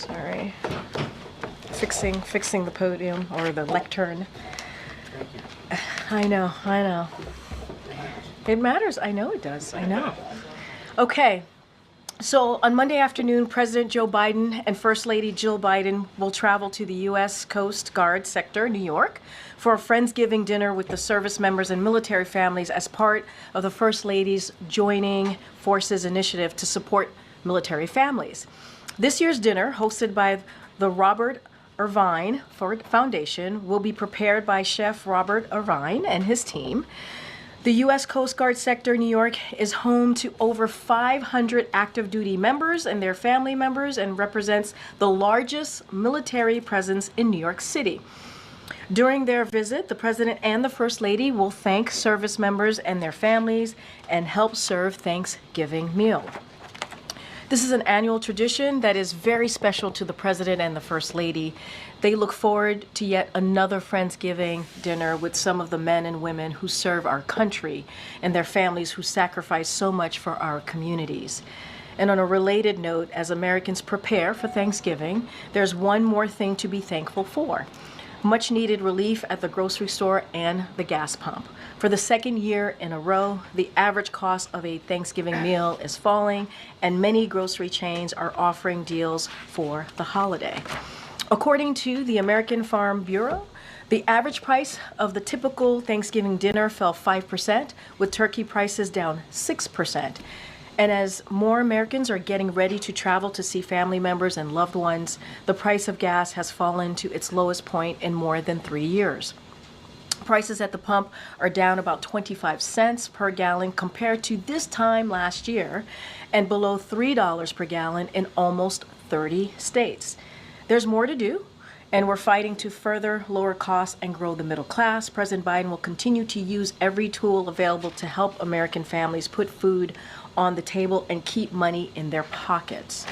Sorry. Fixing the podium or the lectern. I know. It matters. I know it does. I know. Okay. So on Monday afternoon, President Joe Biden and First Lady Jill Biden will travel to the U.S. Coast Guard sector, New York, for a Friendsgiving dinner with the service members and military families as part of the First Lady's Joining Forces initiative to support military families. This year's dinner, hosted by the Robert Irvine Foundation, will be prepared by Chef Robert Irvine and his team. The U.S. Coast Guard sector, New York, is home to over 500 active duty members and their family members and represents the largest military presence in New York City. During their visit, the President and the First Lady will thank service members and their families and help serve Thanksgiving meal. This is an annual tradition that is very special to the President and the First Lady. They look forward to yet another Friendsgiving dinner with some of the men and women who serve our country and their families who sacrifice so much for our communities. And on a related note, as Americans prepare for Thanksgiving, there's one more thing to be thankful for: much needed relief at the grocery store and the gas pump. For the second year in a row, the average cost of a Thanksgiving meal is falling, and many grocery chains are offering deals for the holiday. According to the American Farm Bureau, the average price of the typical Thanksgiving dinner fell 5%, with turkey prices down 6%. And as more Americans are getting ready to travel to see family members and loved ones, the price of gas has fallen to its lowest point in more than 3 years. Prices at the pump are down about 25 cents per gallon compared to this time last year, and below $3 per gallon in almost 30 states. There's more to do, and we're fighting to further lower costs and grow the middle class. President Biden will continue to use every tool available to help American families put food on the table and keep money in their pockets.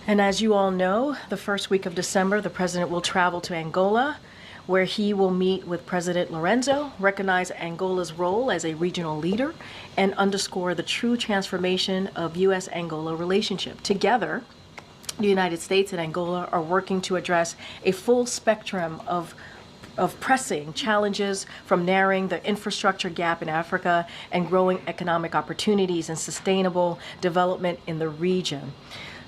And as you all know, the first week of December, the president will travel to Angola, where he will meet with President Lorenzo, recognize Angola's role as a regional leader, and underscore the true transformation of U.S.-Angola relationship. Together, the United States and Angola are working to address a full spectrum of pressing challenges, from narrowing the infrastructure gap in Africa and growing economic opportunities and sustainable development in the region,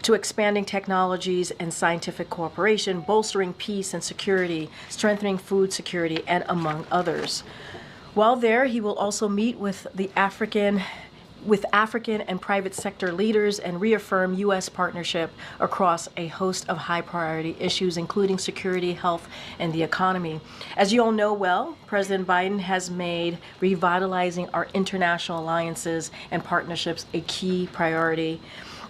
to expanding technologies and scientific cooperation, bolstering peace and security, strengthening food security, and among others. While there, he will also meet with African and private sector leaders and reaffirm U.S. partnership across a host of high-priority issues, including security, health, and the economy. As you all know well, President Biden has made revitalizing our international alliances and partnerships a key priority,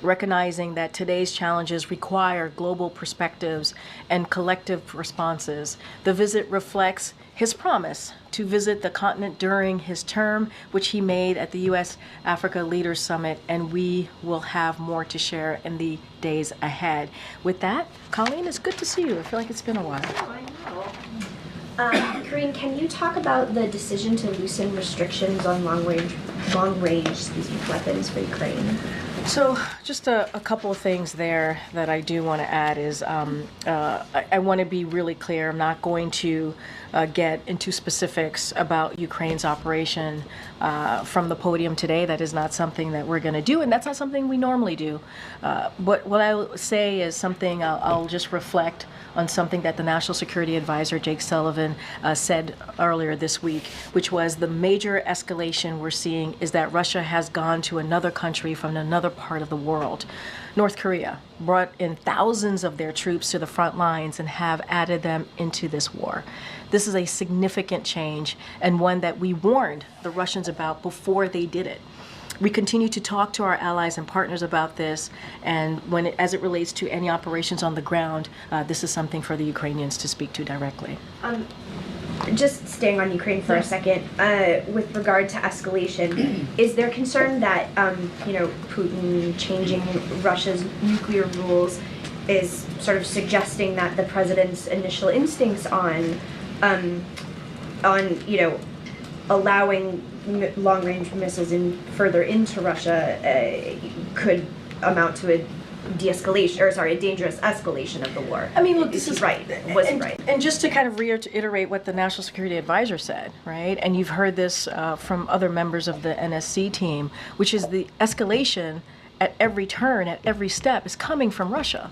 recognizing that today's challenges require global perspectives and collective responses. The visit reflects his promise to visit the continent during his term, which he made at the U.S.-Africa Leaders Summit, and we will have more to share in the days ahead. With that, Colleen, it's good to see you. I feel like it's been a while. Karine, can you talk about the decision to loosen restrictions on long-range weapons for Ukraine? So just a couple of things there that I do want to add is I want to be really clear. I'm not going to get into specifics about Ukraine's operation from the podium today. That is not something that we're going to do, and that's not something we normally do. But what I will say is something I'll just reflect on something that the National Security Advisor, Jake Sullivan, said earlier this week, which was the major escalation we're seeing is that Russia has gone to another country from another part of the world. North Korea brought in thousands of their troops to the front lines and have added them into this war. This is a significant change, and one that we warned the Russians about before they did it. We continue to talk to our allies and partners about this, and as it relates to any operations on the ground, this is something for the Ukrainians to speak to directly. Just staying on Ukraine for a second, with regard to escalation, is there concern that Putin changing Russia's nuclear rules is sort of suggesting that the president's initial instincts on allowing long-range missiles further into Russia could amount to de-escalation, or sorry, a dangerous escalation of the war. I mean, look, is this he is right? Was he right? And just to kind of reiterate what the National Security Advisor said, right? And you've heard this from other members of the NSC team, which is the escalation at every turn, at every step, is coming from Russia.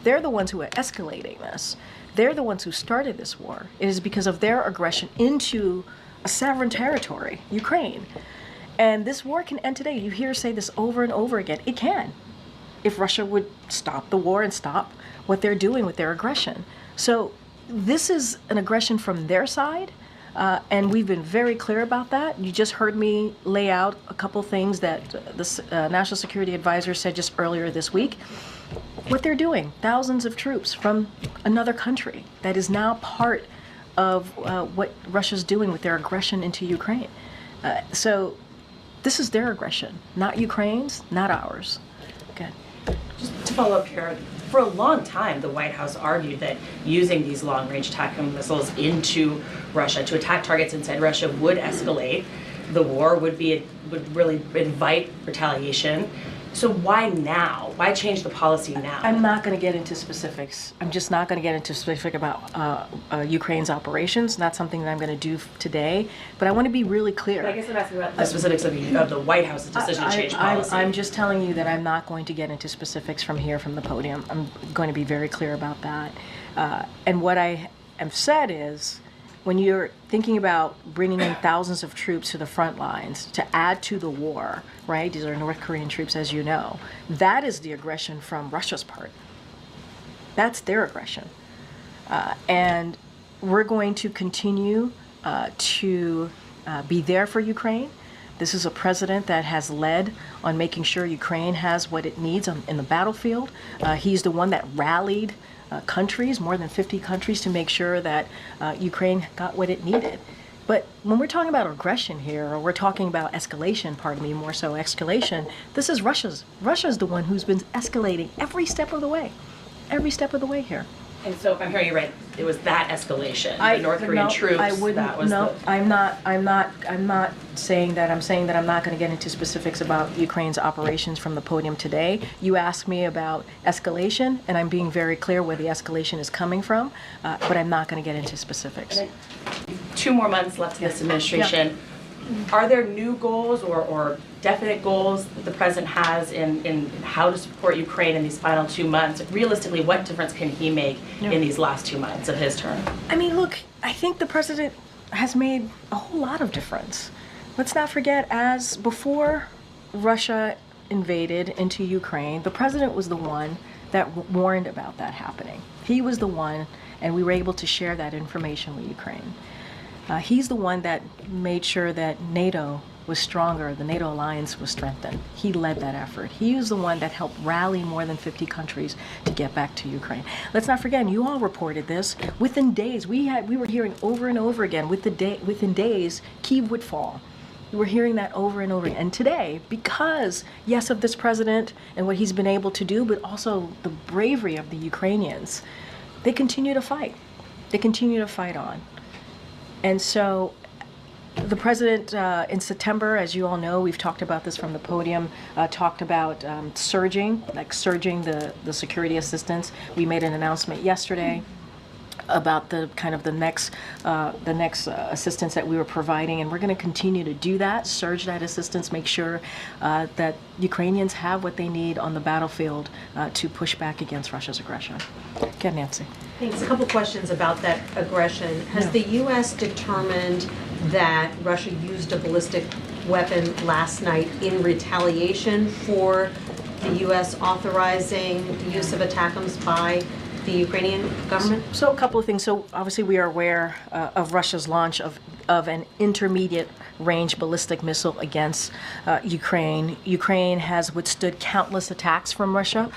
They're the ones who are escalating this. They're the ones who started this war. It is because of their aggression into a sovereign territory, Ukraine. And this war can end today. You hear say this over and over again. It can, if Russia would stop the war and stop what they're doing with their aggression. So this is an aggression from their side, and we've been very clear about that. You just heard me lay out a couple things that the National Security Advisor said just earlier this week. What they're doing, thousands of troops from another country that is now part of what Russia's doing with their aggression into Ukraine. So this is their aggression, not Ukraine's, not ours. Okay. Just to follow up here, for a long time, the White House argued that using these long-range tactical missiles into Russia to attack targets inside Russia would escalate. The war would really invite retaliation. So why now? Why change the policy now? I'm not going to get into specifics. I'm just not going to get into specific about Ukraine's operations. Not something that I'm going to do today. But I want to be really clear. But I guess I'm asking about the specifics of the White House's decision to change policy. I'm just telling you that I'm not going to get into specifics from here, from the podium. I'm going to be very clear about that. And what I have said is, when you're thinking about bringing in thousands of troops to the front lines to add to the war, right? These are North Korean troops, as you know. That is the aggression from Russia's part. That's their aggression. And we're going to continue to be there for Ukraine. This is a president that has led on making sure Ukraine has what it needs in the battlefield. He's the one that rallied countries, more than 50 countries, to make sure that Ukraine got what it needed. But when we're talking about aggression here, or we're talking about escalation, pardon me, more so escalation, this is Russia's the one who's been escalating every step of the way here. And so if I'm hearing you right, it was that escalation, the North Korean troops, I'm not saying that. I'm saying that I'm not going to get into specifics about Ukraine's operations from the podium today. You asked me about escalation, and I'm being very clear where the escalation is coming from, but I'm not going to get into specifics. 2 more months left in this administration. Are there new goals or definite goals that the president has in how to support Ukraine in these final 2 months? Realistically, what difference can he make in these last 2 months of his term? I mean, look, I think the president has made a whole lot of difference. Let's not forget, as before Russia invaded into Ukraine, the president was the one that warned about that happening. He was the one, and we were able to share that information with Ukraine. He's the one that made sure that NATO was stronger, the NATO alliance was strengthened. He led that effort. He was the one that helped rally more than 50 countries to get back to Ukraine. Let's not forget, and you all reported this, within days, we were hearing over and over again, within days, Kyiv would fall. We were hearing that over and over again. And today, because, yes, of this president and what he's been able to do, but also the bravery of the Ukrainians, they continue to fight. They continue to fight on. And so the president in September, as you all know, we've talked about this from the podium, talked about surging the security assistance. We made an announcement yesterday about the next assistance that we were providing, and we're going to continue to do that, surge that assistance, make sure that Ukrainians have what they need on the battlefield to push back against Russia's aggression. Okay, Nancy. Thanks. A couple questions about that aggression. Has the U.S. determined that Russia used a ballistic weapon last night in retaliation for the U.S. authorizing the use of ATACMS by the Ukrainian government? So a couple of things. So obviously we are aware of Russia's launch of an intermediate range ballistic missile against Ukraine. Ukraine has withstood countless attacks from Russia.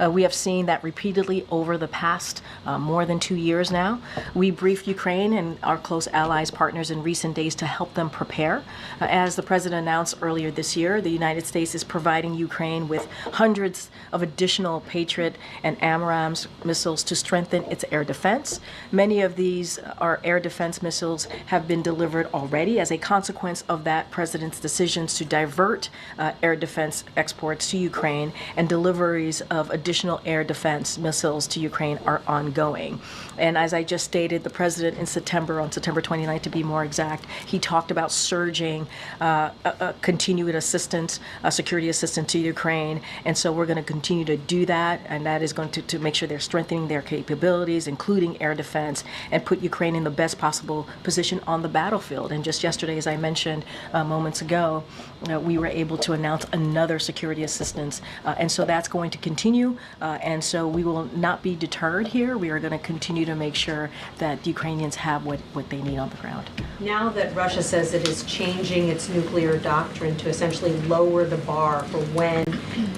We have seen that repeatedly over the past more than 2 years now. We briefed Ukraine and our close allies, partners in recent days to help them prepare. As the president announced earlier this year, the United States is providing Ukraine with hundreds of additional Patriot and AMRAAMS missiles missiles to strengthen its air defense. Many of these are air defense missiles have been delivered already as a consequence of that president's decisions to divert air defense exports to Ukraine, and deliveries of additional air defense missiles to Ukraine are ongoing. And as I just stated, the president on September 29th to be more exact, he talked about surging continued assistance, security assistance to Ukraine. And so we're going to continue to do that, and that is going to make sure they're strengthening their capabilities, including air defense, and put Ukraine in the best possible position on the battlefield. And just yesterday, as I mentioned moments ago, we were able to announce another security assistance. And so that's going to continue. And so we will not be deterred here. We are going to continue to make sure that the Ukrainians have what they need on the ground. Now that Russia says it is changing its nuclear doctrine to essentially lower the bar for when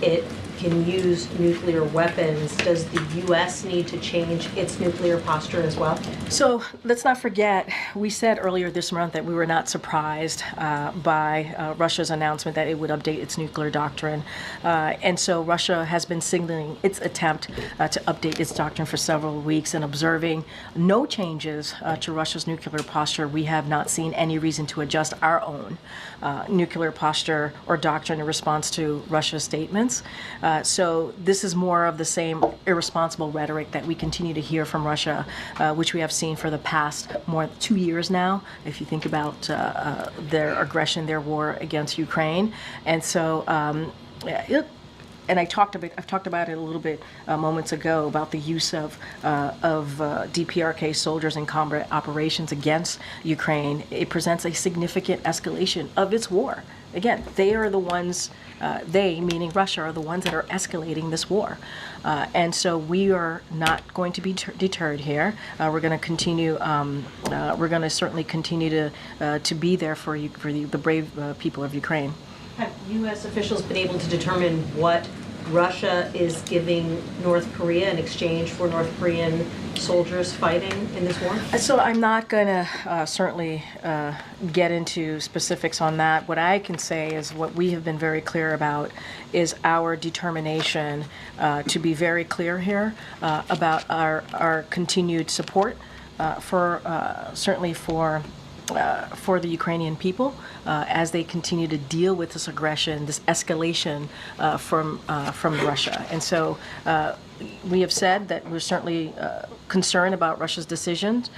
it can use nuclear weapons, does the U.S. need to change its nuclear posture as well? So let's not forget, we said earlier this month that we were not surprised by Russia's announcement that it would update its nuclear doctrine. And so Russia has been signaling its attempt to update its doctrine for several weeks, and observing no changes to Russia's nuclear posture. We have not seen any reason to adjust our own nuclear posture or doctrine in response to Russia's statements. So this is more of the same irresponsible rhetoric that we continue to hear from Russia, which we have seen for the past more than 2 years now, if you think about their aggression, their war against Ukraine. And so and I've talked about it a little bit moments ago about the use of DPRK soldiers in combat operations against Ukraine. It presents a significant escalation of its war. Again, they are the ones, they, meaning Russia, are the ones that are escalating this war. And so we are not going to be deterred here. We're going to continue, we're going to certainly continue to be there for the brave people of Ukraine. Have U.S. officials been able to determine what Russia is giving North Korea in exchange for North Korean soldiers fighting in this war? So I'm not going to certainly get into specifics on that. What I can say is what we have been very clear about is our determination to be very clear here about our continued support certainly for the Ukrainian people as they continue to deal with this aggression, this escalation from Russia. And so we have said that we're certainly concerned about Russia's decisions.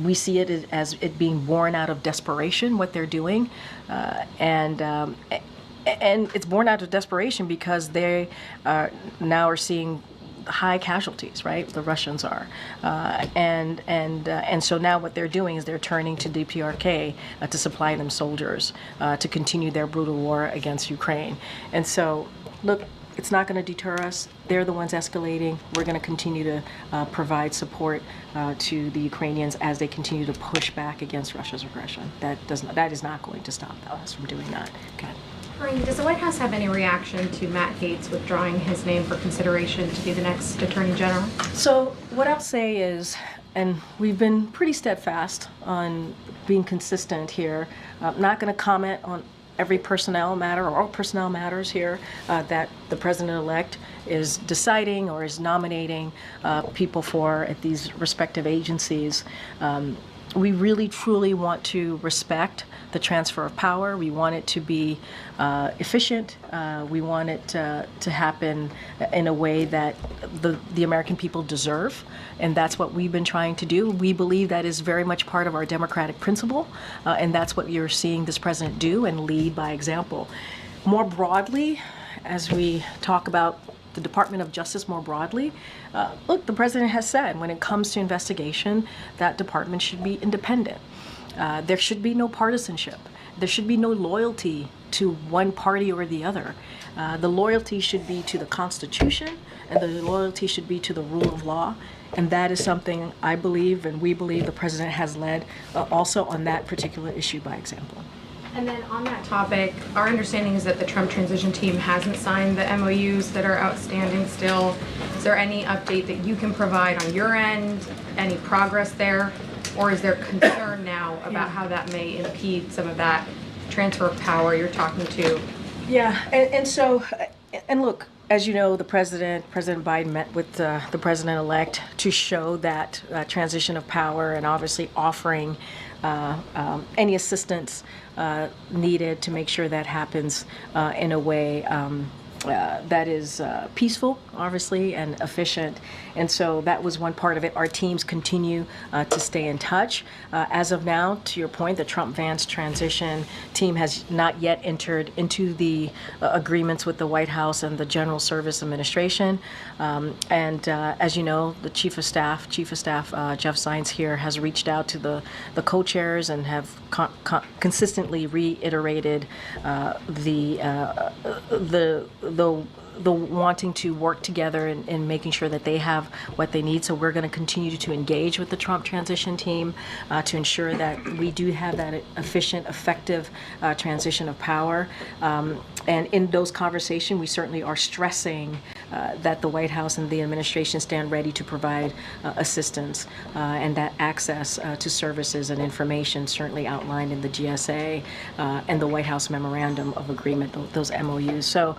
We see it as it being born out of desperation, what they're doing, and it's born out of desperation because they now are seeing high casualties, right? The Russians are, and so now what they're doing is they're turning to DPRK to supply them soldiers to continue their brutal war against Ukraine. And so, look, it's not going to deter us. They're the ones escalating. We're going to continue to provide support to the Ukrainians as they continue to push back against Russia's aggression. That is not going to stop us from doing that. Okay. Karine, does the White House have any reaction to Matt Gaetz withdrawing his name for consideration to be the next Attorney General? So what I'll say is, and we've been pretty steadfast on being consistent here, I'm not going to comment on every personnel matter or all personnel matters here that the president-elect is deciding or is nominating people for at these respective agencies. We really, truly want to respect the transfer of power. We want it to be efficient. We want it to happen in a way that the American people deserve, and that's what we've been trying to do. We believe that is very much part of our democratic principle, and that's what you're seeing this president do and lead by example. More broadly, as we talk about the Department of Justice more broadly, look, the president has said when it comes to investigation, that department should be independent. There should be no partisanship. There should be no loyalty to one party or the other. The loyalty should be to the Constitution, and the loyalty should be to the rule of law. And that is something I believe, and we believe, the president has led also on that particular issue by example. And then on that topic, our understanding is that the Trump transition team hasn't signed the MOUs that are outstanding still. Is there any update that you can provide on your end? Any progress there? Or is there concern now about how that may impede some of that transfer of power you're talking to? Yeah, and so, and look, as you know, President Biden met with the president-elect to show that transition of power, and obviously offering any assistance needed to make sure that happens in a way that is peaceful, obviously, and efficient. And so that was one part of it. Our teams continue to stay in touch. As of now, to your point, the Trump-Vance transition team has not yet entered into the agreements with the White House and the General Service Administration. As you know, the Chief of Staff Jeff Zients here has reached out to the co-chairs and have consistently reiterated the wanting to work together and making sure that they have what they need. So we're going to continue to engage with the Trump transition team to ensure that we do have that efficient, effective transition of power. And in those conversations, we certainly are stressing that the White House and the administration stand ready to provide assistance and that access to services and information certainly outlined in the GSA and the White House Memorandum of Agreement, those MOUs. So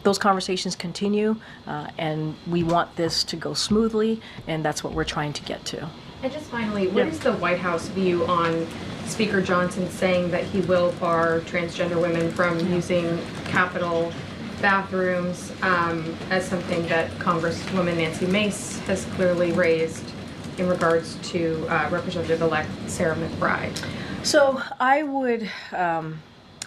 those conversations continue, and we want this to go smoothly, and that's what we're trying to get to. And just finally, what is the White House view on Speaker Johnson saying that he will bar transgender women from using Capitol bathrooms as something that Congresswoman Nancy Mace has clearly raised in regards to Representative-elect Sarah McBride? So I would,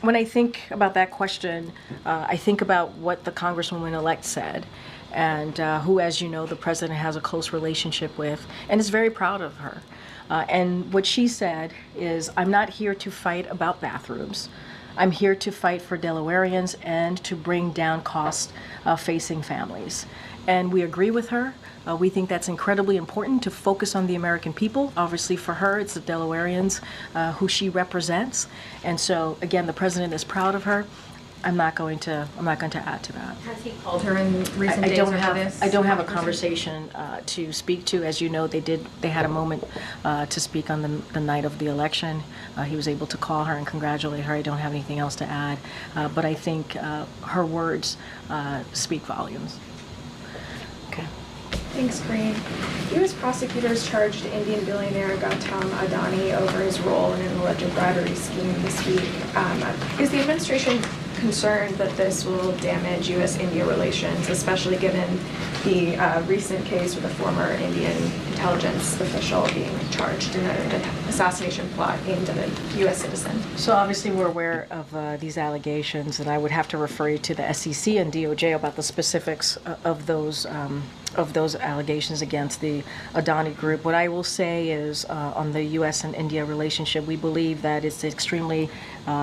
when I think about that question, I think about what the Congresswoman-elect said, and who, as you know, the president has a close relationship with and is very proud of her. And what she said is, I'm not here to fight about bathrooms. I'm here to fight for Delawareans and to bring down costs facing families. And we agree with her. We think that's incredibly important to focus on the American people. Obviously, for her, it's the Delawareans who she represents. And so, again, the president is proud of her. I'm not going to add to that. Has he called her in recent days over this? I don't have a conversation to speak to. As you know, they had a moment to speak on the night of the election. He was able to call her and congratulate her. I don't have anything else to add, but I think her words speak volumes. Okay. Thanks, Karine. U.S. prosecutors charged Indian billionaire Gautam Adani over his role in an alleged bribery scheme this week. Is the administration concerned that this will damage U.S.-India relations, especially given the recent case with a former Indian intelligence official being charged in an assassination plot aimed at a U.S. citizen? So obviously we're aware of these allegations, and I would have to refer you to the SEC and DOJ about the specifics of those allegations against the Adani Group. What I will say is on the U.S. and India relationship, we believe that it's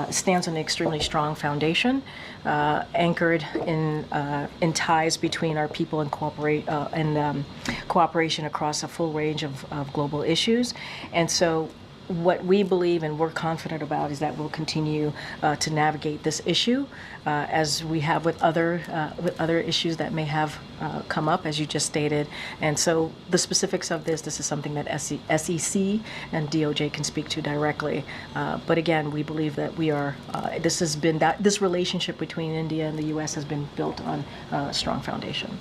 stands on an extremely strong foundation, anchored in ties between our people and cooperation across a full range of global issues. And so what we believe and we're confident about is that we'll continue to navigate this issue as we have with other issues that may have come up, as you just stated. And so the specifics of this is something that SEC and DOJ can speak to directly. But again, we believe that this relationship between India and the U.S. has been built on a strong foundation.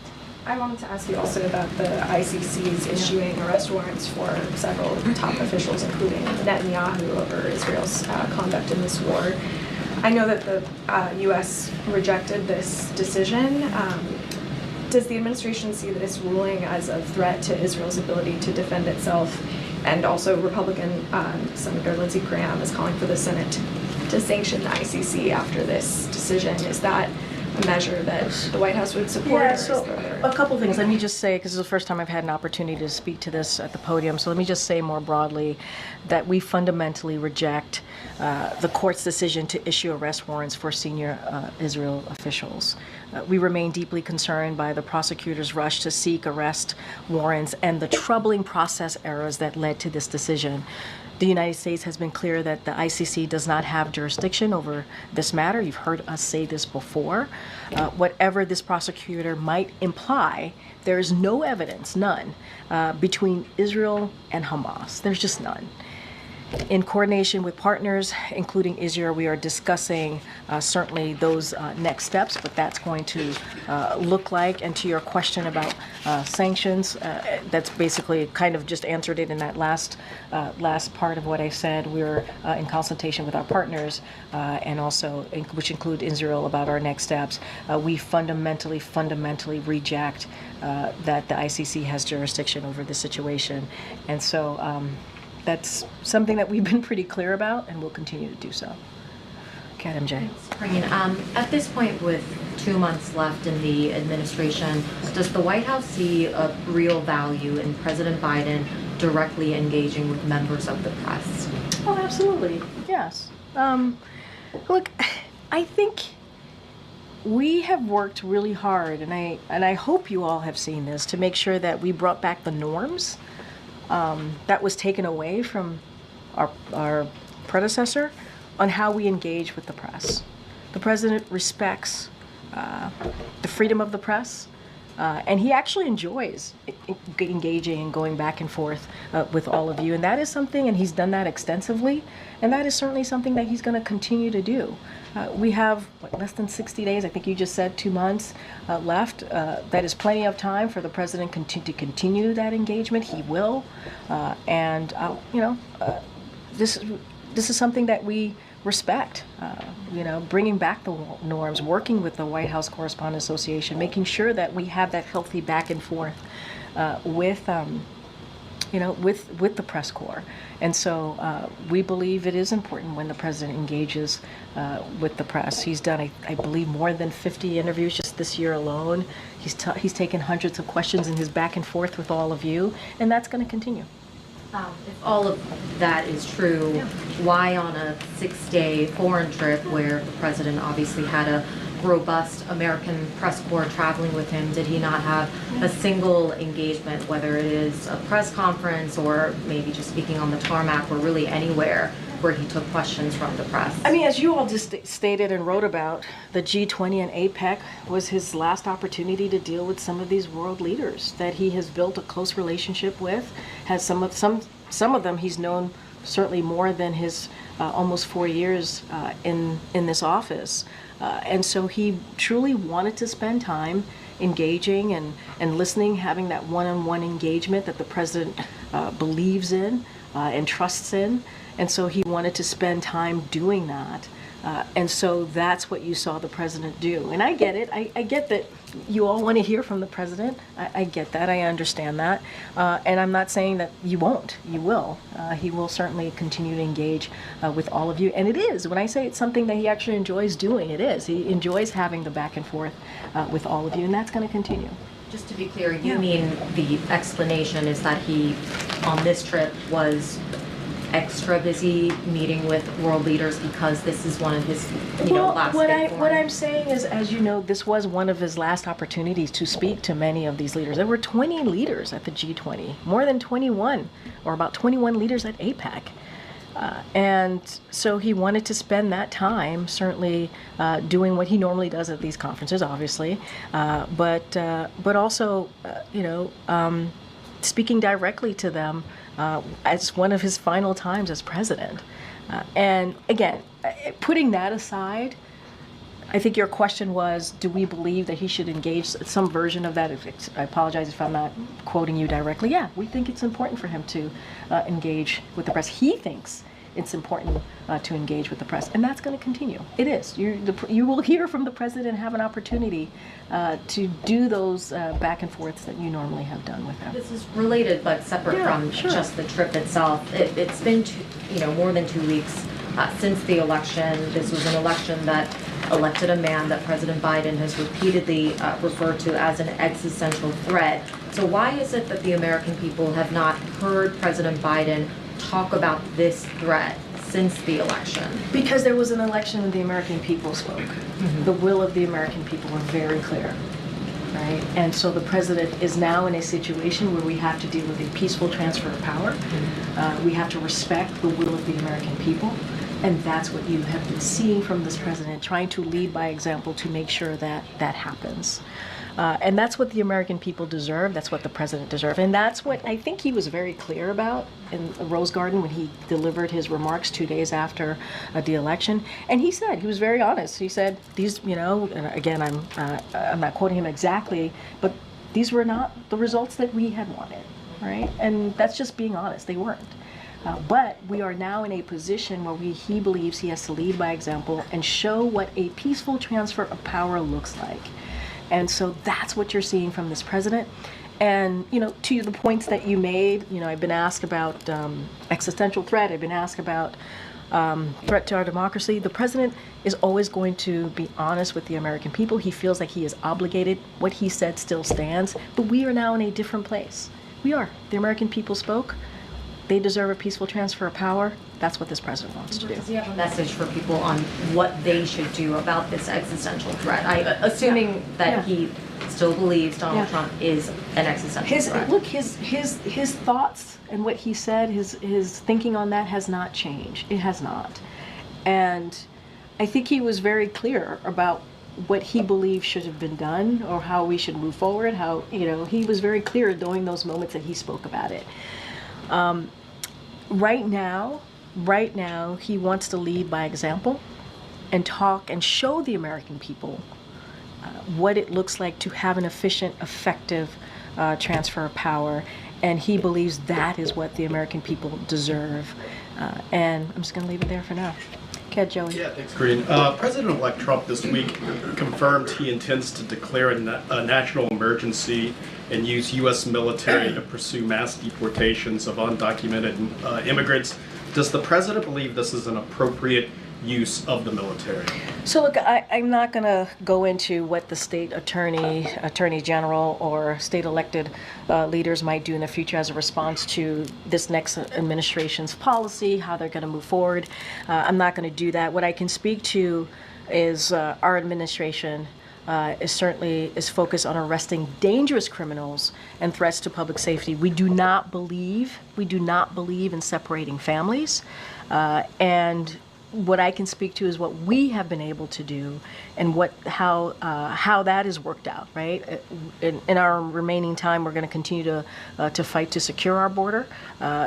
I wanted to ask you also about the ICC's issuing arrest warrants for several top officials, including Netanyahu, over Israel's conduct in this war. I know that the U.S. rejected this decision. Does the administration see this ruling as a threat to Israel's ability to defend itself? And also, Republican Senator Lindsey Graham is calling for the Senate to sanction the ICC after this decision. Is that a measure that the White House would support? Yeah, so a couple things. Let me just say, because this is the first time I've had an opportunity to speak to this at the podium, so let me just say more broadly that we fundamentally reject the court's decision to issue arrest warrants for senior Israel officials. We remain deeply concerned by the prosecutor's rush to seek arrest warrants and the troubling process errors that led to this decision. The United States has been clear that the ICC does not have jurisdiction over this matter. You've heard us say this before. Whatever this prosecutor might imply, there is no evidence, none, between Israel and Hamas. There's just none. In coordination with partners, including Israel, we are discussing certainly those next steps, what that's going to look like. And to your question about sanctions, that's basically kind of just answered it in that last part of what I said. We're in consultation with our partners and also, which include Israel, about our next steps. We fundamentally reject that the ICC has jurisdiction over the situation. And so that's something that we've been pretty clear about, and we'll continue to do so. Okay, MJ. Karine, at this point, with 2 months left in the administration, does the White House see a real value in President Biden directly engaging with members of the press? Oh, absolutely. Yes. Look, I think we have worked really hard, and I hope you all have seen this, to make sure that we brought back the norms that was taken away from our predecessor on how we engage with the press. The president respects the freedom of the press, and he actually enjoys engaging and going back and forth with all of you. And that is something, and he's done that extensively, and that is certainly something that he's going to continue to do. We have less than 60 days, I think you just said 2 months left. That is plenty of time for the president to continue that engagement. He will. This is something that we respect, bringing back the norms, working with the White House Correspondents Association, making sure that we have that healthy back and forth with the press corps. And so we believe it is important when the president engages with the press. He's done, I believe, more than 50 interviews just this year alone. He's taken hundreds of questions in his back and forth with all of you, and that's going to continue. If all of that is true, why on a 6-day foreign trip where the president obviously had a robust American press corps traveling with him, did he not have a single engagement, whether it is a press conference or maybe just speaking on the tarmac or really anywhere where he took questions from the press? I mean, as you all just stated and wrote about, the G20 and APEC was his last opportunity to deal with some of these world leaders that he has built a close relationship with. Has some of them he's known certainly more than his almost 4 years in this office. And so he truly wanted to spend time engaging and listening, having that one-on-one engagement that the president believes in and trusts in. And so he wanted to spend time doing that. And so that's what you saw the president do. And I get it. I get that you all want to hear from the president. I get that. I understand that. And I'm not saying that you won't. You will. He will certainly continue to engage with all of you. And it is. When I say it's something that he actually enjoys doing, it is. He enjoys having the back and forth with all of you. And that's going to continue. Just to be clear, you mean the explanation is that he, on this trip, was extra busy meeting with world leaders because this is one of his, last big what I'm saying is, as you know, this was one of his last opportunities to speak to many of these leaders. There were 20 leaders at the G20, more than 21, or about 21 leaders at APEC. And so he wanted to spend that time certainly doing what he normally does at these conferences, obviously, but also, speaking directly to them as one of his final times as president. And again, putting that aside, I think your question was, do we believe that he should engage some version of that? I apologize if I'm not quoting you directly. Yeah, we think it's important for him to engage with the press. He thinks it's important to engage with the press, and that's going to continue. It is. You will hear from the president and have an opportunity to do those back and forths that you normally have done with him. This is related but separate from just the trip itself. It's been more than 2 weeks since the election. This was an election that elected a man that President Biden has repeatedly referred to as an existential threat. So why is it that the American people have not heard President Biden talk about this threat since the election? Because there was an election and the American people spoke. Mm-hmm. The will of the American people were very clear, right? And so the president is now in a situation where we have to deal with a peaceful transfer of power. Mm-hmm. We have to respect the will of the American people. And that's what you have been seeing from this president, trying to lead by example to make sure that that happens. And that's what the American people deserve. That's what the president deserves. And that's what I think he was very clear about in Rose Garden when he delivered his remarks 2 days after the election. And he said, he was very honest. He said, these, and again, I'm not quoting him exactly, but these were not the results that we had wanted, right? And that's just being honest. They weren't. But we are now in a position where he believes he has to lead by example and show what a peaceful transfer of power looks like. And so that's what you're seeing from this president. And, to the points that you made, I've been asked about existential threat. I've been asked about threat to our democracy. The president is always going to be honest with the American people. He feels like he is obligated. What he said still stands. But we are now in a different place. We are. The American people spoke. They deserve a peaceful transfer of power. That's what this president wants to do. Does he have a message for people on what they should do about this existential threat? Assuming that he still believes Donald Trump is an existential threat. Look, his thoughts and what he said, his thinking on that has not changed. It has not. And I think he was very clear about what he believes should have been done or how we should move forward. He was very clear during those moments that he spoke about it. Right now, he wants to lead by example and talk and show the American people what it looks like to have an efficient, effective transfer of power. And he believes that is what the American people deserve. And I'm just going to leave it there for now. Okay, Joey. Yeah, thanks, Karine. President-elect Trump this week confirmed he intends to declare a national emergency and use U.S. military to pursue mass deportations of undocumented immigrants. Does the president believe this is an appropriate use of the military? So look, I'm not going to go into what the state attorney general, or state elected leaders might do in the future as a response to this next administration's policy, how they're going to move forward. I'm not going to do that. What I can speak to is our administration is focused on arresting dangerous criminals and threats to public safety. We do not believe in separating families, and what I can speak to is what we have been able to do and how that has worked out, right? In our remaining time, we're going to continue to fight to secure our border.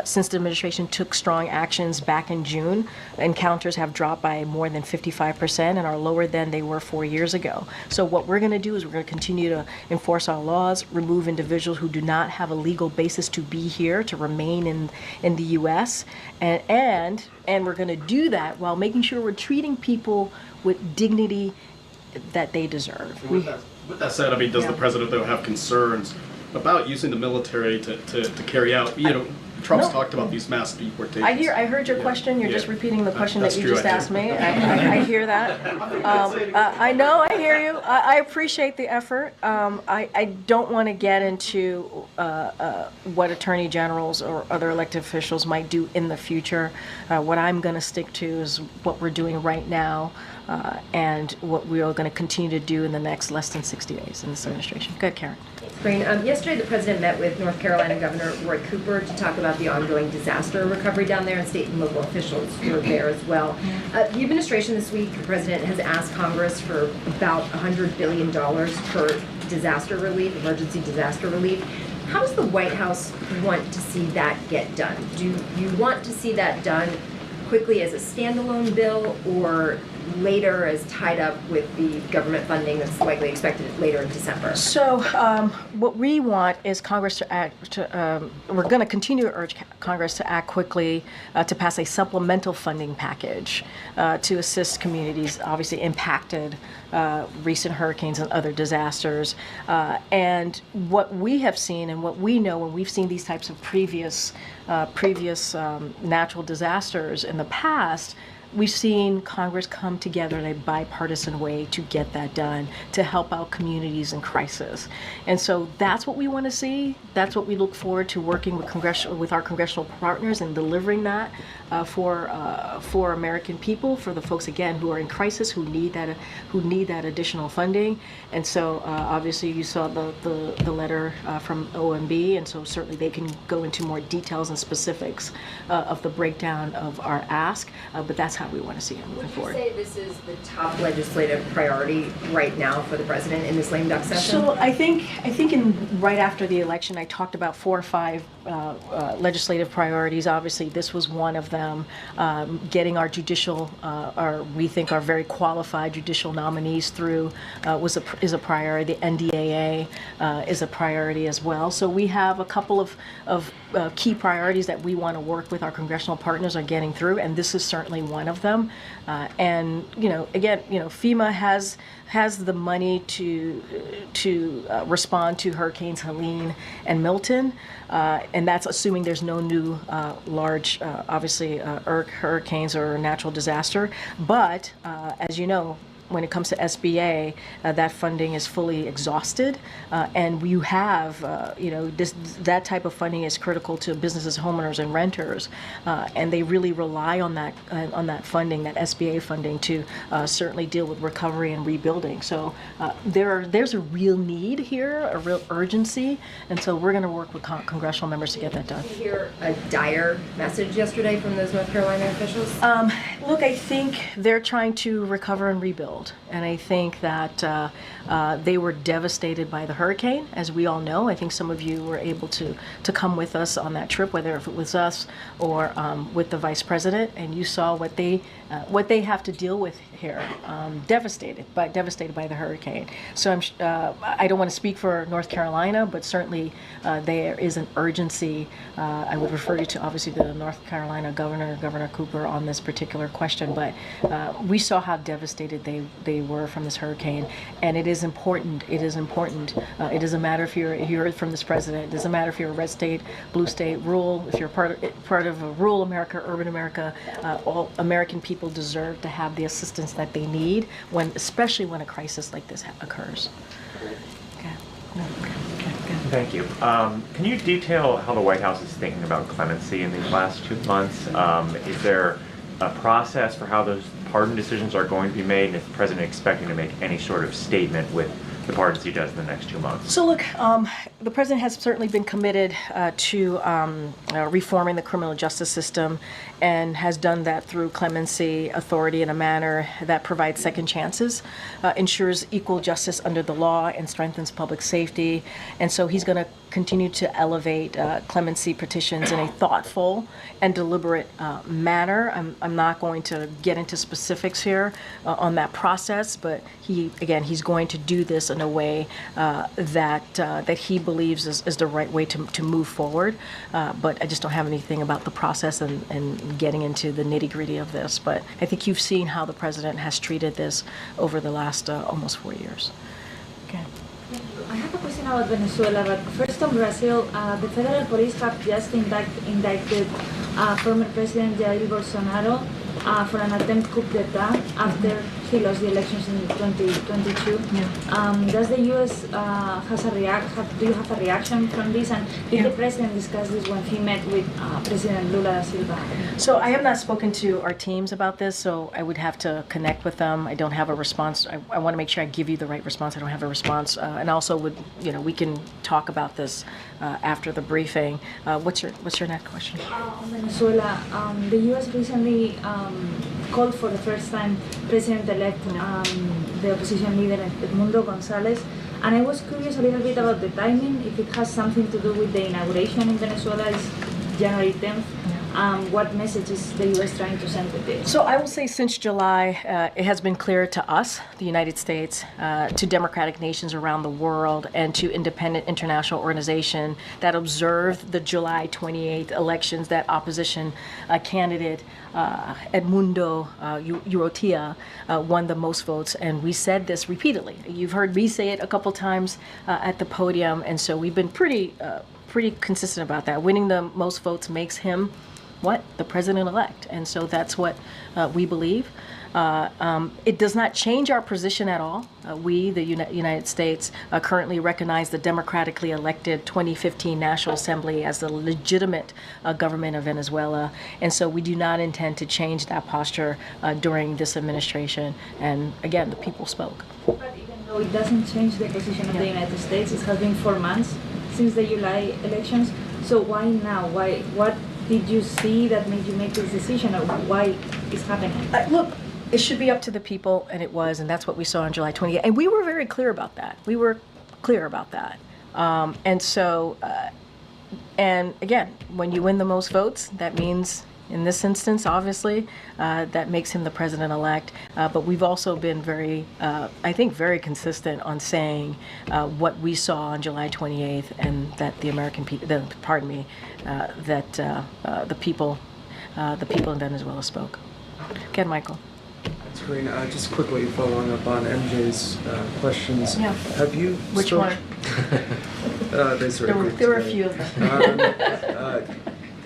Since the administration took strong actions back in June, encounters have dropped by more than 55% and are lower than they were 4 years ago. So what we're going to do is we're going to continue to enforce our laws, remove individuals who do not have a legal basis to be here, to remain in the U.S., and we're going to do that while making sure we're treating people with dignity that they deserve. With that said, does the president, though, have concerns about using the military to carry out, Trump's talked about these mass deportations. I heard your question. You're just repeating the question that you true, just asked me. I hear that. I know, I hear you. I appreciate the effort. I don't want to get into what attorney generals or other elected officials might do in the future. What I'm going to stick to is what we're doing right now, and what we are going to continue to do in the next less than 60 days in this administration. Go ahead, Karen. Karine, yesterday the president met with North Carolina Governor Roy Cooper to talk about the ongoing disaster recovery down there, and state and local officials were there as well. The administration this week, the president has asked Congress for about $100 billion for disaster relief, emergency disaster relief. How does the White House want to see that get done? Do you want to see that done quickly as a standalone bill, or later as tied up with the government funding that's likely expected later in December? So what we want is Congress to act, we're going to continue to urge Congress to act quickly to pass a supplemental funding package to assist communities obviously impacted recent hurricanes and other disasters. And what we have seen and what we know when we've seen these types of previous natural disasters in the past, we've seen Congress come together in a bipartisan way to get that done, to help out communities in crisis. And so that's what we want to see. That's what we look forward to working with our congressional partners and delivering that for American people, for the folks, again, who are in crisis, who need that additional funding. And so obviously you saw the letter from OMB, and so certainly they can go into more details and specifics of the breakdown of our ask, but that's how we want to see it moving forward. Would you say this is the top legislative priority right now for the president in this lame duck session? So I think right after the election, I talked about 4 or 5 legislative priorities. Obviously, this was one of them. Getting our judicial, we think our very qualified judicial nominees through is a priority. The NDAA is a priority as well. So we have a couple of key priorities that we want to work with our congressional partners on getting through, and this is certainly one of them. And again, FEMA has the money to respond to Hurricanes Helene and Milton, and that's assuming there's no new large, obviously, hurricanes or natural disaster. But as you know, when it comes to SBA, that funding is fully exhausted, and you have, that type of funding is critical to businesses, homeowners, and renters, and they really rely on that funding, that SBA funding, to certainly deal with recovery and rebuilding. So there's a real need here, a real urgency, and so we're going to work with congressional members to get that done. Did you hear a dire message yesterday from those North Carolina officials? Look, I think they're trying to recover and rebuild. And I think that they were devastated by the hurricane, as we all know. I think some of you were able to come with us on that trip, whether if it was us or with the vice president, and you saw what they have to deal with here. Devastated by the hurricane. So I don't want to speak for North Carolina, but certainly there is an urgency. I would refer you to obviously the North Carolina Governor Cooper on this particular question, but we saw how devastated they were from this hurricane, and it is important. It doesn't matter if you're from this president. It doesn't matter if you're a red state, blue state, rural. If you're part of a rural America, urban America, all American people deserve to have the assistance that they need, especially when a crisis like this occurs. Okay. Thank you. Can you detail how the White House is thinking about clemency in these last 2 months? Is there a process for how those pardon decisions are going to be made, and is the president expecting to make any sort of statement with the pardons he does in the next 2 months? So look, the president has certainly been committed to reforming the criminal justice system, and has done that through clemency authority in a manner that provides second chances, ensures equal justice under the law, and strengthens public safety. And so he's going to continue to elevate clemency petitions in a thoughtful and deliberate manner. I'm not going to get into specifics here on that process, but he's going to do this in a way that he believes is the right way to move forward. But I just don't have anything about the process and getting into the nitty-gritty of this. But I think you've seen how the president has treated this over the last almost 4 years. Okay. I have a question about Venezuela, but first on Brazil, the federal police have just indicted former President Jair Bolsonaro for an attempt coup d'etat after he lost the elections in 2022. Yeah. Does the U.S. do you have a reaction from this? And did the president discuss this when he met with President Lula da Silva? So I have not spoken to our teams about this, so I would have to connect with them. I don't have a response. I want to make sure I give you the right response. I don't have a response, and also we can talk about this after the briefing. What's your next question? On Venezuela, the U.S. recently called for the first time President-elect, the opposition leader Edmundo González, and I was curious a little bit about the timing, if it has something to do with the inauguration in Venezuela is January 10th. What message is the U.S. trying to send with this? So I will say since July, it has been clear to us, the United States, to democratic nations around the world, and to independent international organizations that observed the July 28th elections that opposition candidate Edmundo Urrutia won the most votes. And we said this repeatedly. You've heard me say it a couple times at the podium, and so we've been pretty consistent about that. Winning the most votes makes him the president-elect, and so that's what we believe. It does not change our position at all. We, the United States, currently recognize the democratically elected 2015 National Assembly as the legitimate government of Venezuela, and so we do not intend to change that posture during this administration. And again, the people spoke. But even though it doesn't change the position of the United States, it has been 4 months since the July elections. So why now? What did you see that made you make this decision, or why is happening? Look, it should be up to the people, and it was, and that's what we saw on July 28th. And we were very clear about that. And so, and again, when you win the most votes, that means, in this instance, obviously, that makes him the president-elect. But we've also been very, I think, very consistent on saying what we saw on July 28th, and that the American people, that the people in Venezuela spoke. Again, Michael. That's Karine. Just quickly following up on MJ's questions. Yeah. Have you Which one? They sort of grouped There were a together. few of them.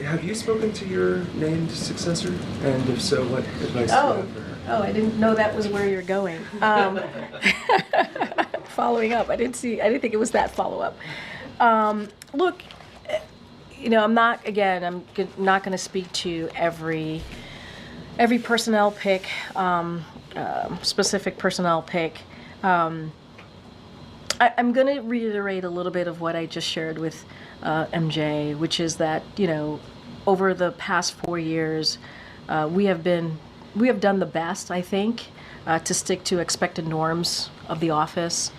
Have you spoken to your named successor? And if so, what advice do you have for her? Oh, I didn't know that was where you're going. Following up, I didn't think it was that follow-up. Look, I'm not going to speak to every personnel pick, specific personnel pick. I'm going to reiterate a little bit of what I just shared with MJ, which is that, over the past 4 years, we have done the best, I think, to stick to expected norms of the office.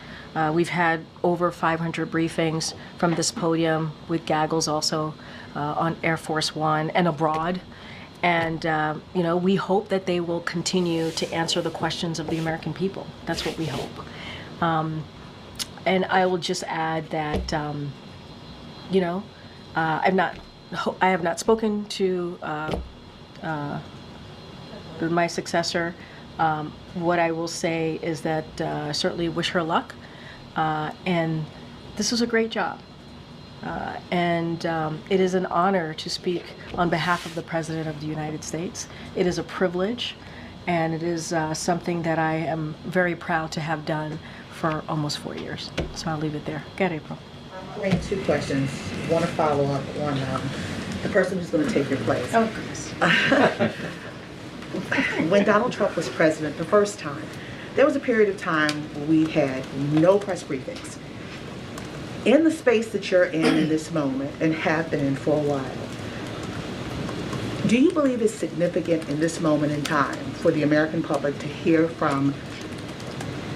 We've had over 500 briefings from this podium with gaggles also on Air Force One and abroad. And, we hope that they will continue to answer the questions of the American people. That's what we hope. And I will just add that, I have not spoken to my successor. What I will say is that I certainly wish her luck. And this was a great job. And it is an honor to speak on behalf of the President of the United States. It is a privilege, and it is something that I am very proud to have done for almost 4 years. So I'll leave it there. Go ahead, April. I have 2 questions. One to follow up on the person who's going to take your place. Oh, goodness. When Donald Trump was president the first time, there was a period of time where we had no press briefings. In the space that you're in this moment and have been in for a while, do you believe it's significant in this moment in time for the American public to hear from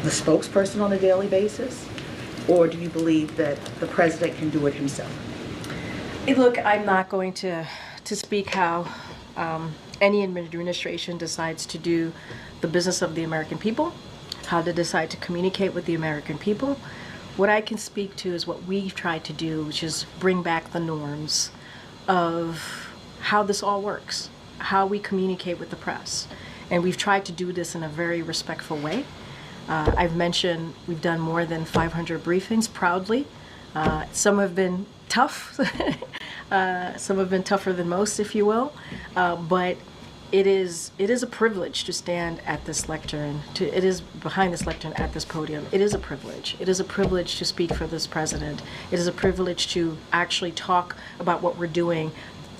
the spokesperson on a daily basis? Or do you believe that the president can do it himself? Hey, look, I'm not going to speak how any administration decides to do the business of the American people, how to decide to communicate with the American people. What I can speak to is what we've tried to do, which is bring back the norms of how this all works, how we communicate with the press. And we've tried to do this in a very respectful way. I've mentioned we've done more than 500 briefings proudly. Some have been tough. Some have been tougher than most, if you will. But it is a privilege to stand at this lectern. It is behind this lectern at this podium. It is a privilege. It is a privilege to speak for this president. It is a privilege to actually talk about what we're doing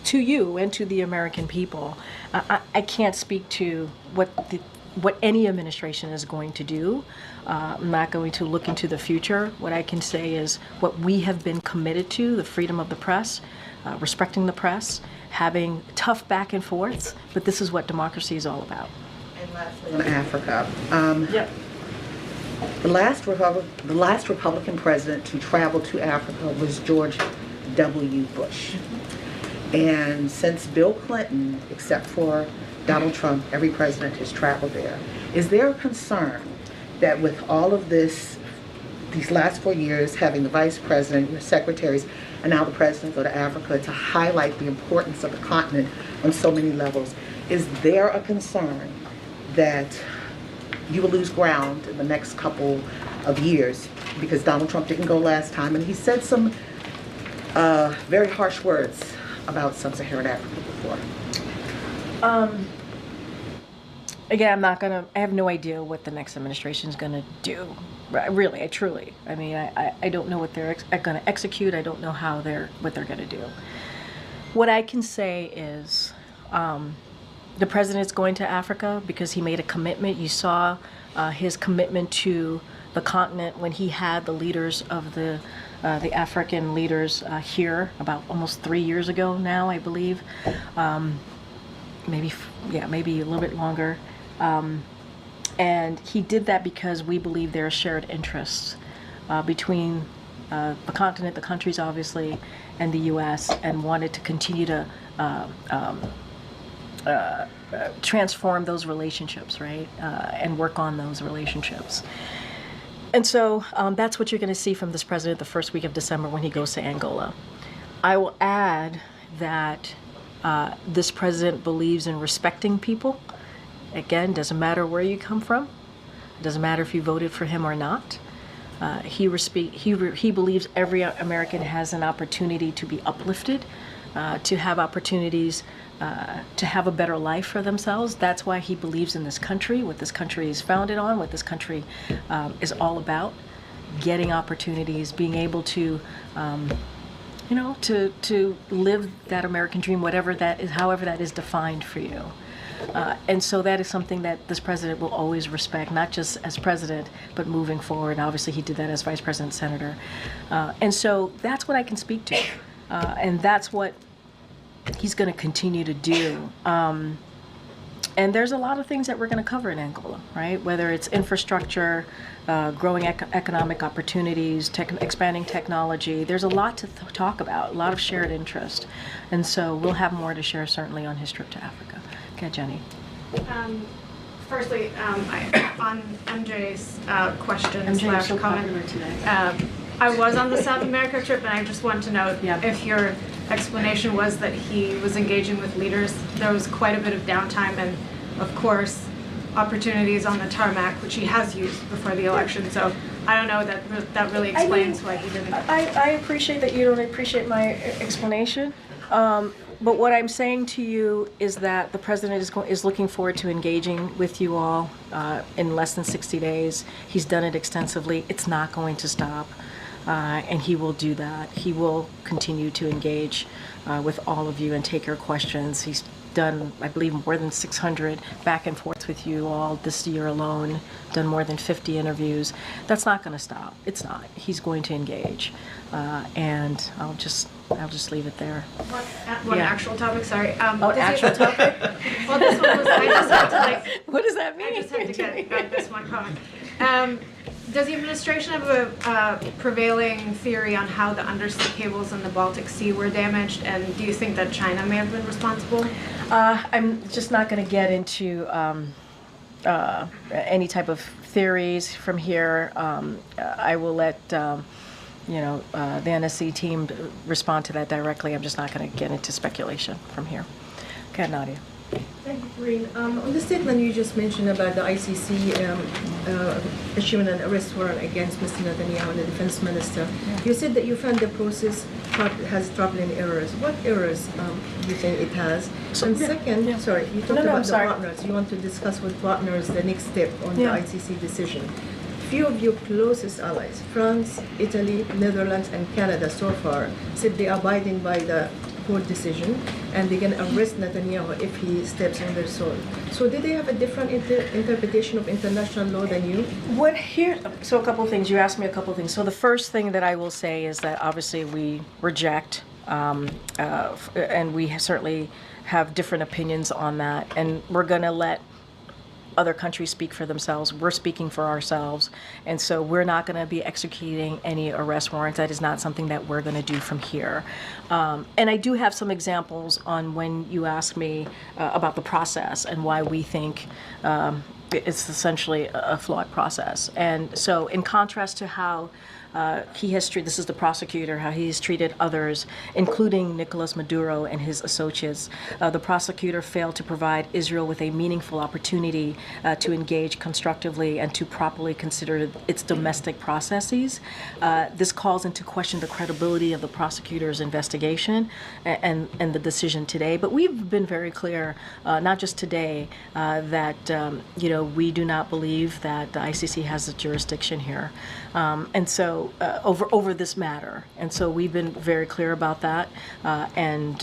to you and to the American people. I can't speak to what any administration is going to do. I'm not going to look into the future. What I can say is what we have been committed to, the freedom of the press, respecting the press, having tough back and forths, but this is what democracy is all about. And lastly, on Africa. Yep. The last Republican president to travel to Africa was George W. Bush. And since Bill Clinton, except for Donald Trump, every president has traveled there. Is there a concern that with all of this, these last 4 years, having the vice president, your secretaries, and now the president go to Africa to highlight the importance of the continent on so many levels, is there a concern that you will lose ground in the next couple of years? Because Donald Trump didn't go last time, and he said some very harsh words about sub-Saharan Africa before. Again, I have no idea what the next administration is going to do. Really, truly. I mean, I don't know what they're going to execute. I don't know what they're going to do. What I can say is the president's going to Africa because he made a commitment. You saw his commitment to the continent when he had the leaders of the African leaders here about almost 3 years ago now, I believe. maybe a little bit longer. And he did that because we believe there are shared interests between the continent, the countries obviously, and the U.S., and wanted to continue to transform those relationships, right, and work on those relationships. And so that's what you're going to see from this president the first week of December when he goes to Angola. I will add that this president believes in respecting people. Again, doesn't matter where you come from. It doesn't matter if you voted for him or not. He believes every American has an opportunity to be uplifted, to have opportunities to have a better life for themselves. That's why he believes in this country, what this country is founded on, what this country is all about. Getting opportunities, being able to, to live that American dream, whatever that is, however that is defined for you. And so that is something that this president will always respect, not just as president, but moving forward. Obviously, he did that as vice president, senator. And so that's what I can speak to. And that's what he's going to continue to do. And there's a lot of things that we're going to cover in Angola, right? Whether it's infrastructure, growing economic opportunities, expanding technology. There's a lot to talk about, a lot of shared interest. And so we'll have more to share certainly on his trip to Africa. Okay, Jenny. Firstly, on MJ's question slash comment, I was on the South America trip, and I just want to know if your explanation was that he was engaging with leaders. There was quite a bit of downtime, and of course, opportunities on the tarmac, which he has used before the election. So I don't know that really explains why he didn't. I appreciate that you don't appreciate my explanation. But what I'm saying to you is that the president is looking forward to engaging with you all in less than 60 days. He's done it extensively. It's not going to stop, and he will do that. He will continue to engage with all of you and take your questions. He's done, I believe, more than 600 back and forths with you all this year alone, done more than 50 interviews. That's not going to stop. It's not. He's going to engage. And I'll just leave it there. One actual topic, sorry. Actual topic? Well, this one was, I just had to what does that mean? I just had to get this one comment. Does the administration have a prevailing theory on how the undersea cables in the Baltic Sea were damaged, and do you think that China may have been responsible? I'm just not going to get into any type of theories from here. I will let the NSC team respond to that directly. I'm just not going to get into speculation from here. Okay, Nadia. Thank you, Karine. On the statement you just mentioned about the ICC issuing an arrest warrant against Mr. Netanyahu, the defense minister, you said that you found the process has troubling errors. What errors do you think it has? And second, sorry, you talked about the partners. You want to discuss with partners the next step on the ICC decision. Few of your closest allies, France, Italy, Netherlands, and Canada so far, said they are abiding by the court decision, and they can arrest Netanyahu if he steps on their soil. So did they have a different interpretation of international law than you? So a couple of things. You asked me a couple of things. So the first thing that I will say is that obviously we reject, and we certainly have different opinions on that, and we're going to let other countries speak for themselves. We're speaking for ourselves, and so we're not going to be executing any arrest warrants. That is not something that we're going to do from here. And I do have some examples on when you ask me about the process and why we think it's essentially a flawed process. And so in contrast to how he has treated, this is the prosecutor, how he has treated others, including Nicolas Maduro and his associates. The prosecutor failed to provide Israel with a meaningful opportunity to engage constructively and to properly consider its domestic processes. This calls into question the credibility of the prosecutor's investigation and the decision today. But we've been very clear, not just today, that we do not believe that the ICC has a jurisdiction here. And so over this matter. And so we've been very clear about that. And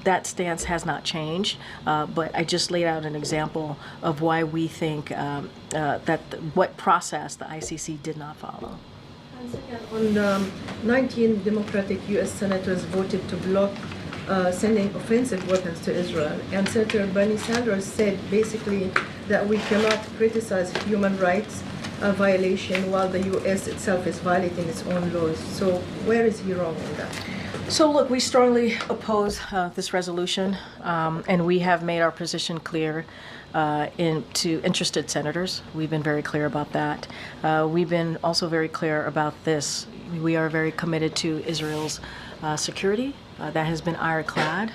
that stance has not changed. But I just laid out an example of why we think what process the ICC did not follow. And second, on 19 Democratic U.S. senators voted to block sending offensive weapons to Israel. And Senator Bernie Sanders said basically that we cannot criticize human rights violation while the U.S. itself is violating its own laws. So where is he wrong on that? So look, we strongly oppose this resolution, and we have made our position clear to interested senators. We've been very clear about that. We've been also very clear about this. We are very committed to Israel's security. That has been ironclad,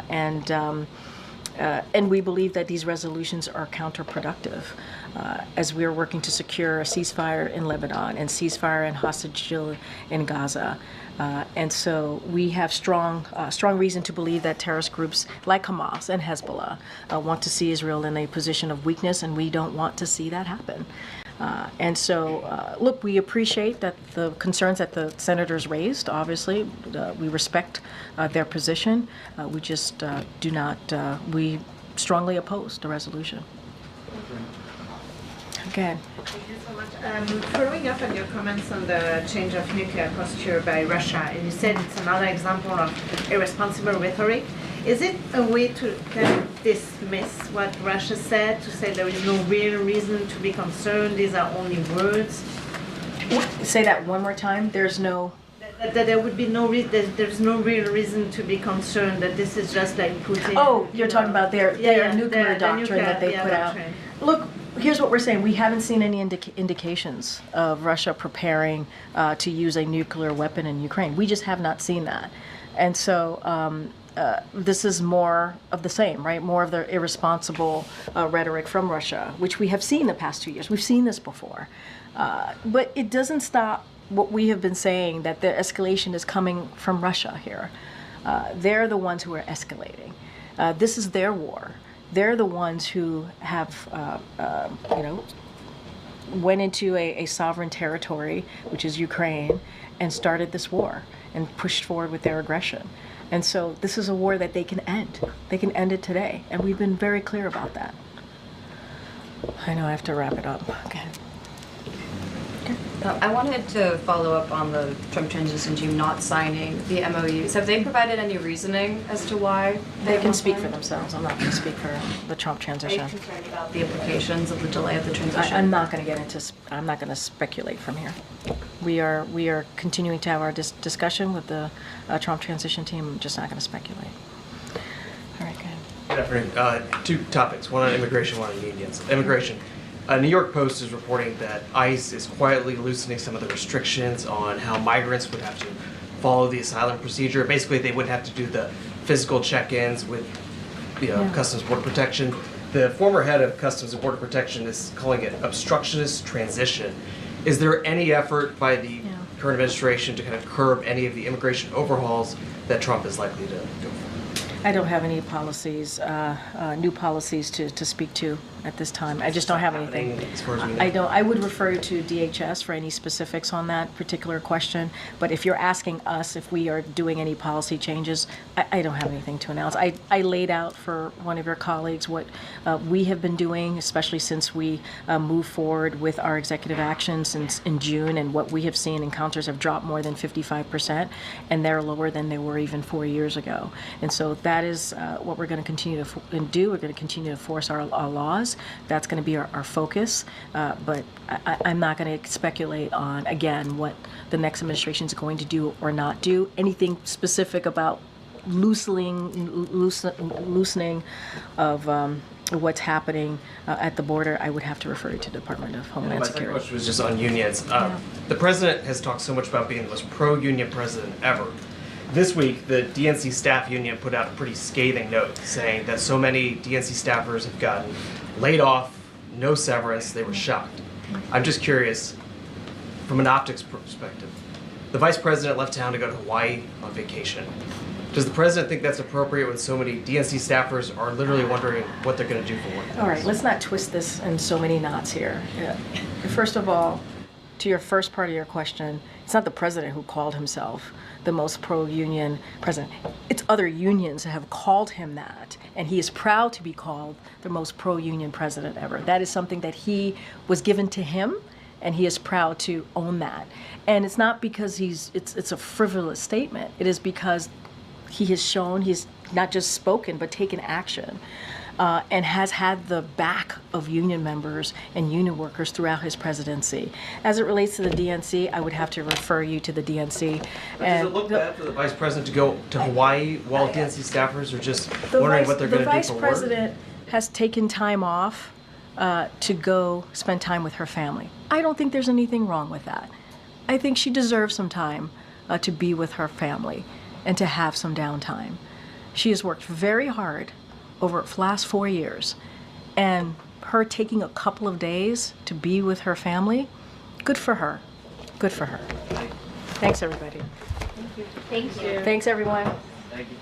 and we believe that these resolutions are counterproductive as we are working to secure a ceasefire in Lebanon and ceasefire and hostage deal in Gaza. And so we have strong reason to believe that terrorist groups like Hamas and Hezbollah want to see Israel in a position of weakness, and we don't want to see that happen. And so, look, we appreciate that the concerns that the senators raised. Obviously, we respect their position. We just do not. We strongly oppose the resolution. Again. Thank you so much. Following up on your comments on the change of nuclear posture by Russia, and you said it's another example of irresponsible rhetoric. Is it a way to kind of dismiss what Russia said, to say there is no real reason to be concerned, these are only words? Say that one more time. There's no... That there would be no there's no real reason to be concerned, that this is just like Putin. Oh, you're talking about their nuclear doctrine that they put out. Look, here's what we're saying. We haven't seen any indications of Russia preparing to use a nuclear weapon in Ukraine. We just have not seen that. And so this is more of the same, right? More of the irresponsible rhetoric from Russia, which we have seen the past 2 years. We've seen this before. But it doesn't stop what we have been saying, that the escalation is coming from Russia here. They're the ones who are escalating. This is their war. They're the ones who have, went into a sovereign territory, which is Ukraine, and started this war and pushed forward with their aggression. And so this is a war that they can end. They can end it today. And we've been very clear about that. I know I have to wrap it up. Okay. I wanted to follow up on the Trump transition team not signing the MOUs. Have they provided any reasoning as to why? They can speak for themselves. I'm not going to speak for the Trump transition. Are you concerned about the implications of the delay of the transition? I'm not going to get into. I'm not going to speculate from here. We are continuing to have our discussion with the Trump transition team. I'm just not going to speculate. All right, go ahead. Good afternoon. Two topics. One on immigration, one on unions. Immigration. New York Post is reporting that ICE is quietly loosening some of the restrictions on how migrants would have to follow the asylum procedure. Basically, they wouldn't have to do the physical check-ins with Customs Border Protection. The former head of Customs and Border Protection is calling it obstructionist transition. Is there any effort by the current administration to kind of curb any of the immigration overhauls that Trump is likely to go for? I don't have any policies, new policies to speak to at this time. I just don't have anything. As far as we know. I don't. I would refer you to DHS for any specifics on that particular question. But if you're asking us if we are doing any policy changes, I don't have anything to announce. I laid out for one of your colleagues what we have been doing, especially since we moved forward with our executive action since in June, and what we have seen. Encounters have dropped more than 55%, and they're lower than they were even 4 years ago. And so that is what we're going to continue to do. We're going to continue to force our laws. That's going to be our focus. But I'm not going to speculate on, again, what the next administration is going to do or not do. Anything specific about loosening of what's happening at the border, I would have to refer you to the Department of Homeland Security. My second question was just on unions. The president has talked so much about being the most pro-union president ever. This week, the DNC staff union put out a pretty scathing note saying that so many DNC staffers have gotten laid off, no severance, they were shocked. I'm just curious, from an optics perspective, the vice president left town to go to Hawaii on vacation. Does the president think that's appropriate when so many DNC staffers are literally wondering what they're going to do for work? All right, let's not twist this in so many knots here. First of all, to your first part of your question, it's not the president who called himself the most pro-union president. It's other unions that have called him that, and he is proud to be called the most pro-union president ever. That is something that he was given to him, and he is proud to own that. And it's not because it's a frivolous statement. It is because he has shown, he's not just spoken, but taken action. And has had the back of union members and union workers throughout his presidency. As it relates to the DNC, I would have to refer you to the DNC. But does it look bad for the vice president to go to Hawaii while DNC staffers are just wondering what they're going to do for The work? vice president has taken time off to go spend time with her family. I don't think there's anything wrong with that. I think she deserves some time to be with her family and to have some downtime. She has worked very hard over the last 4 years, and her taking a couple of days to be with her family, good for her. Good for her. Thanks, everybody. Thank you. Thanks, everyone. Thank you.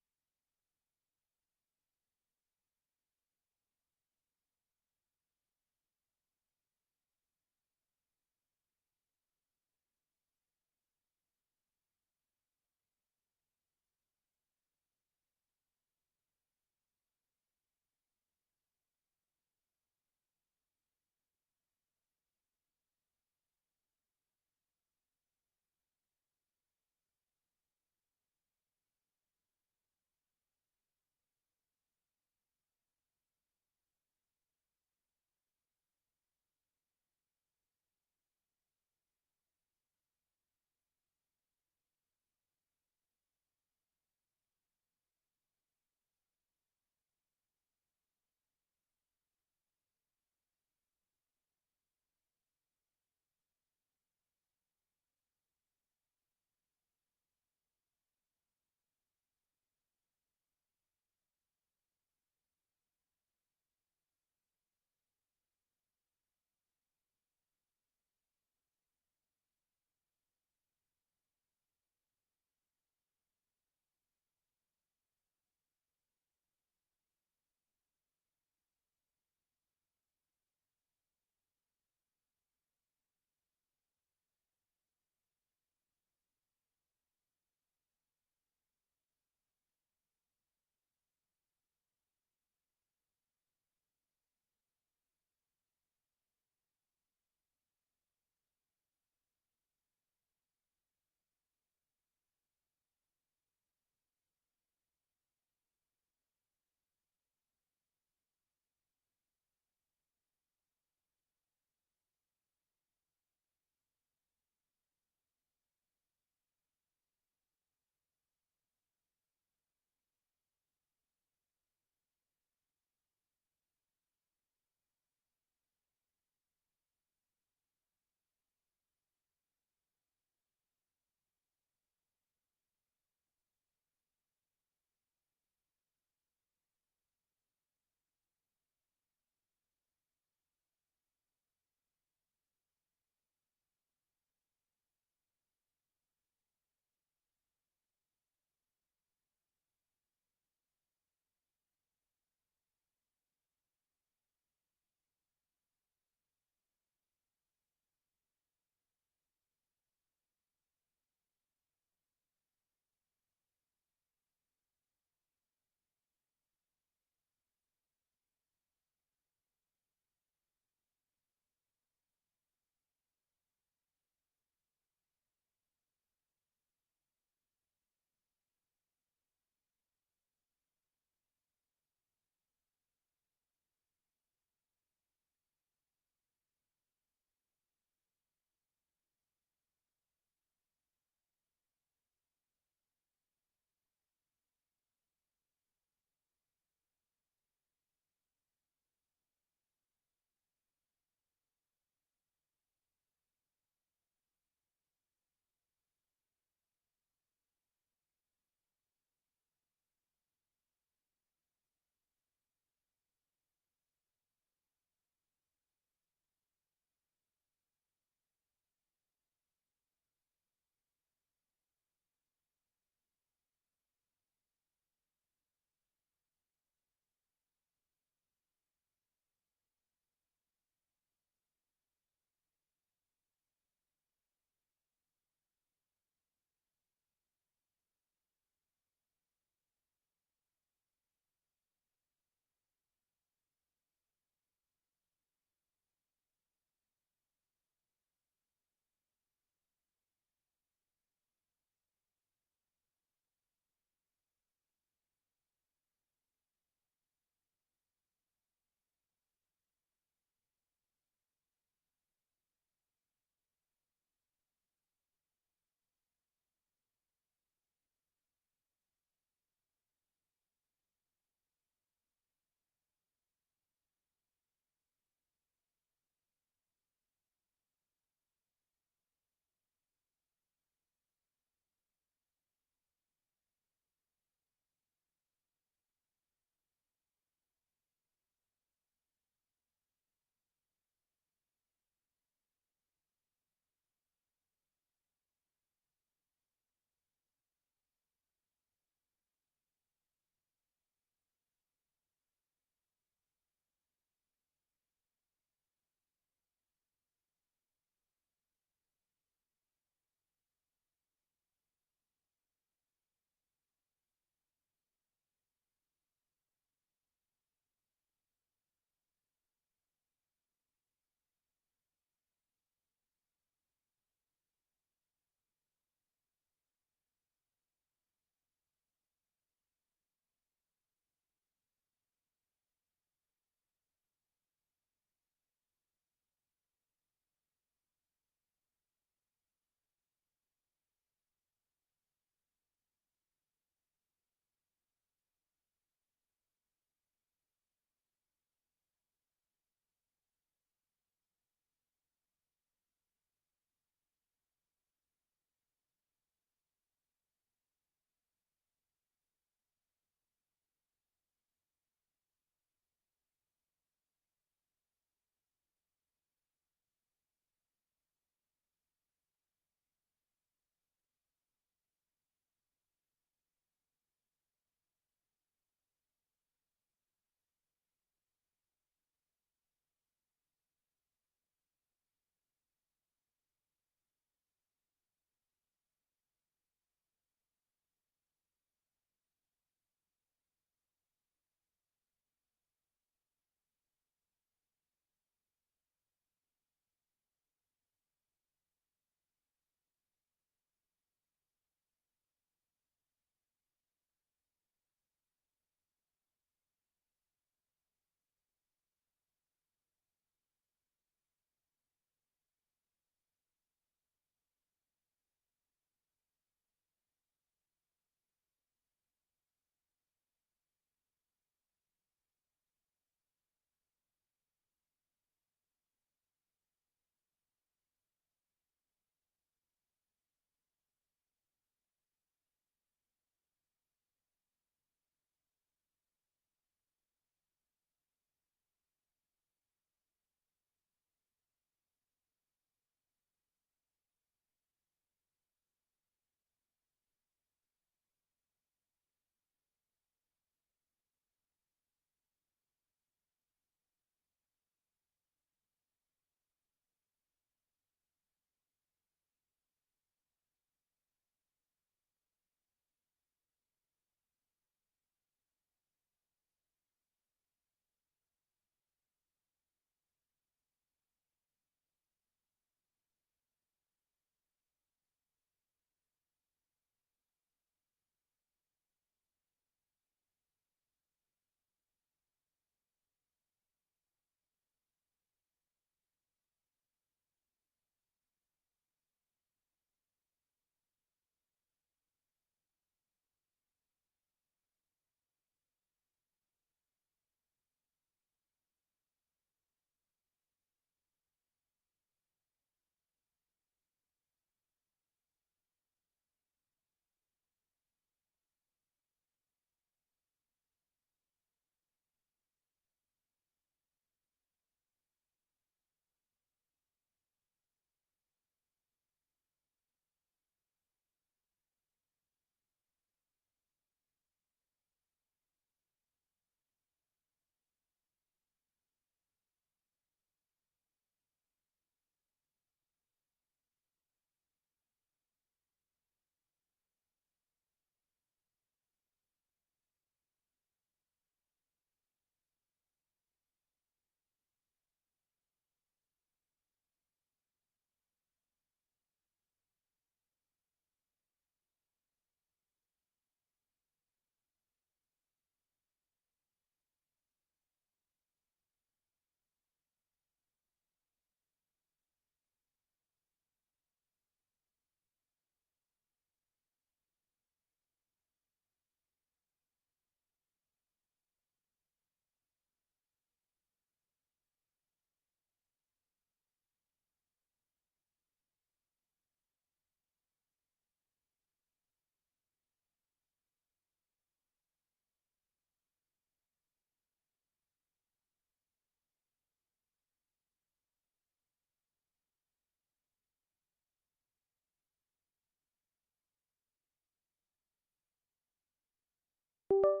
you.